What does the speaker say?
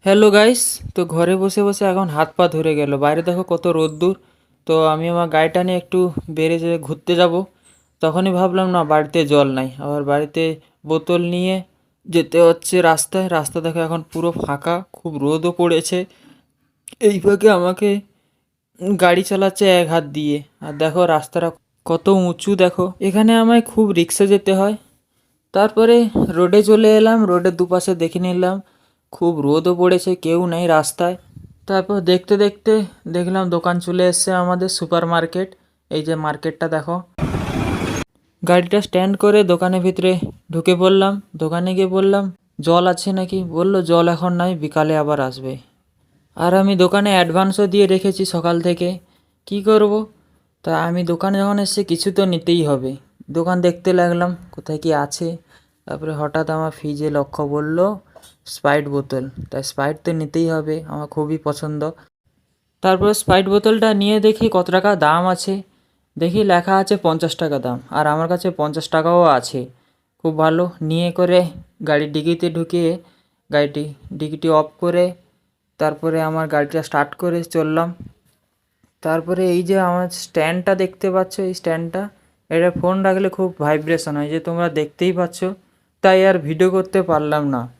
Hello guys. তো ঘরে বসে বসে এখন হাত পা ধরে গেল, বাইরে দেখো কত রোদ্দুর। তো আমি আমার গাড়িটা নিয়ে একটু বেড়ে যে ঘুরতে যাব, তখনই ভাবলাম না বাড়িতে জল নাই, আবার বাড়িতে বোতল নিয়ে যেতে হচ্ছে। রাস্তায় রাস্তা দেখো এখন পুরো ফাঁকা, খুব রোদও পড়েছে। এই ফাঁকে আমাকে গাড়ি চালাচ্ছে এক হাত দিয়ে, আর দেখো রাস্তাটা কত উঁচু। দেখো এখানে আমায় খুব রিক্সা যেতে হয়। তারপরে রোডে চলে এলাম, রোডের দুপাশে দেখে নিলাম খুব রোদও পড়েছে, কেউ নেই রাস্তায়। তারপর দেখতে দেখতে দেখলাম দোকান চলে এসছে আমাদের, সুপার মার্কেট। এই যে মার্কেটটা দেখো। গাড়িটা স্ট্যান্ড করে দোকানের ভিতরে ঢুকে পড়লাম। দোকানে গিয়ে বললাম জল আছে নাকি, বললো জল এখন নাই, বিকালে আবার আসবে। আর আমি দোকানে অ্যাডভান্সও দিয়ে রেখেছি সকাল থেকে, কি করব। তা আমি দোকানে যখন এসেছি কিছু তো নিতেই হবে। দোকান দেখতে লাগলাম কোথায় কি আছে। তারপরে হঠাৎ আমার ফ্রিজে লক্ষ্য বলল স্প্রাইট বোতল, তাই স্প্রাইট তো নিতেই হবে, আমার খুবই পছন্দ। তারপরে স্প্রাইট বোতলটা নিয়ে দেখি কত টাকা দাম আছে। দেখি লেখা আছে 50 টাকা দাম, আর আমার কাছে 50 টাকাও আছে। খুব ভালো, নিয়ে করে গাড়ির ডিকিতে ঢুকিয়ে গাড়িটি ডিকিটি অফ করে তারপরে আমার গাড়িটা স্টার্ট করে চললাম। তারপরে এই যে আমার স্ট্যান্ডটা দেখতে পাচ্ছ, এই স্ট্যান্ডটা, এটা ফোন রাখলে খুব ভাইব্রেশন হয়, যে তোমরা দেখতেই পাচ্ছ। তাই আর ভিডিও করতে পারলাম না।